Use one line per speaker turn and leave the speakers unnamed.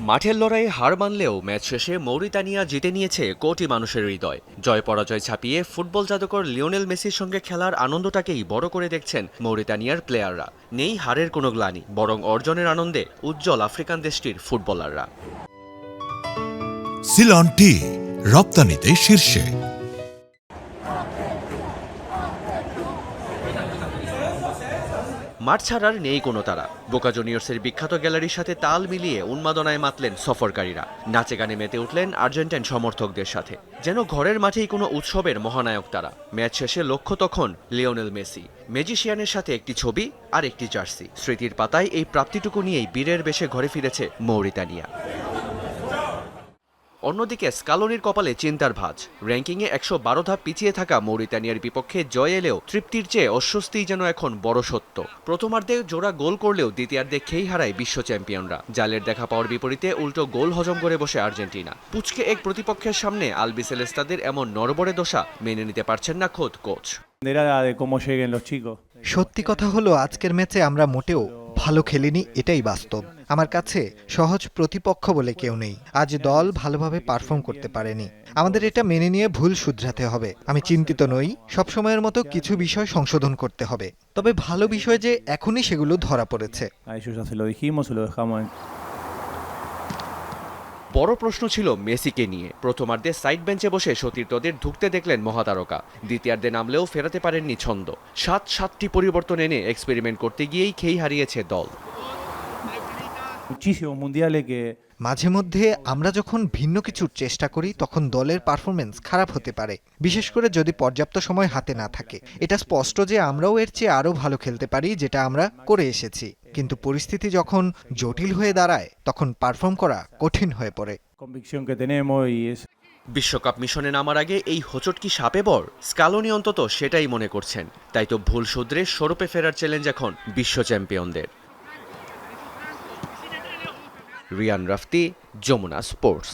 মাঠের লড়াইয়ে হার মানলেও ম্যাচ শেষে মৌরিতানিয়া জিতে নিয়েছে কোটি মানুষের হৃদয়। জয় পরাজয় ছাপিয়ে ফুটবল জাদুকর লিওনেল মেসির সঙ্গে খেলার আনন্দটাকেই বড় করে দেখছেন মৌরিতানিয়ার প্লেয়াররা। নেই হারের কোনো গ্লানি, বরং অর্জনের আনন্দে উজ্জ্বল আফ্রিকান দেশটির ফুটবলাররা।
সিলন টি রপ্তানিতে শীর্ষে।
মাঠ ছাড়ার নেই কোনো তারা। বোকা জুনিয়র্সের বিখ্যাত গ্যালারির সাথে তাল মিলিয়ে উন্মাদনায় মাতলেন সফরকারীরা। নাচে গানে মেতে উঠলেন আর্জেন্টাইন সমর্থকদের সাথে। যেন ঘরের মাঠেই কোনো উৎসবের মহানায়ক তারা। ম্যাচ শেষে লক্ষ্য তখন লিওনেল মেসি, ম্যাজিশিয়ানের সাথে একটি ছবি আর একটি জার্সি। স্মৃতির পাতায় এই প্রাপ্তিটুকু নিয়েই বীরের বেশে ঘরে ফিরেছে মৌরিতানিয়া। অন্যদিকে স্কালোনির কপালে চিন্তার ভাঁজ। র্যাঙ্কিংয়ে ১১২ ধাপ পিছিয়ে থাকা মৌরিতানিয়ার বিপক্ষে জয় এলেও তৃপ্তির চেয়ে অস্বস্তিই যেন এখন বড় সত্য। প্রথমার্ধে জোড়া গোল করলেও দ্বিতীয়ার্ধে খেই হারায় বিশ্ব চ্যাম্পিয়নরা। জালের দেখা পাওয়ার বিপরীতে উল্টো গোল হজম করে বসে আর্জেন্টিনা। পুচকে এক প্রতিপক্ষের সামনে আলবিসেলেস্তাদের এমন নড়বড়ে দশা মেনে নিতে পারছেন না খোদ কোচ।
সত্যি কথা হলো, আজকের ম্যাচে আমরা মোটেও ভালো খেলিনি, এটাই বাস্তব। আমার কাছে সহজ প্রতিপক্ষ বলে কেউ নেই। আজ দল ভালোভাবে পারফর্ম করতে পারেনি। আমাদের এটা মেনে নিয়ে ভুল শুধরাতে হবে। আমি চিন্তিত নই, সবসময়ের মতো কিছু বিষয় সংশোধন করতে হবে। তবে ভালো বিষয় যে এখনই সেগুলো ধরা পড়েছে।
বড় প্রশ্ন ছিল মেসিকে নিয়ে। প্রথমার্ধে সাইড বেঞ্চে বসে সতীর্থদের ঢুকতে দেখলেন মহাতারকা। দ্বিতীয়ার্ধে নামলেও ফেরাতে পারেননি ছন্দ। সাতটি পরিবর্তন এনে এক্সপেরিমেন্ট করতে গিয়েই খেই হারিয়েছে দল।
মাঝে মধ্যে আমরা যখন ভিন্ন কিছুর চেষ্টা করি তখন দলের পারফরমেন্স খারাপ হতে পারে, বিশেষ করে যদি পর্যাপ্ত সময় হাতে না থাকে। এটা স্পষ্ট যে আমরাও এর চেয়ে আরও ভালো খেলতে পারি, যেটা আমরা করে এসেছি। কিন্তু পরিস্থিতি যখন জটিল হয়ে দাঁড়ায় তখন পারফর্ম করা কঠিন হয়ে পড়ে।
বিশ্বকাপ মিশনে নামার আগে এই হোঁচট কি সাপে বর? স্কালোনি অন্তত সেটাই মনে করছেন। তাই তো ভুল শুধরে সরূপে ফেরার চ্যালেঞ্জ এখন বিশ্ব চ্যাম্পিয়নদের। রিয়ান রাফতি, যমুনা স্পোর্টস।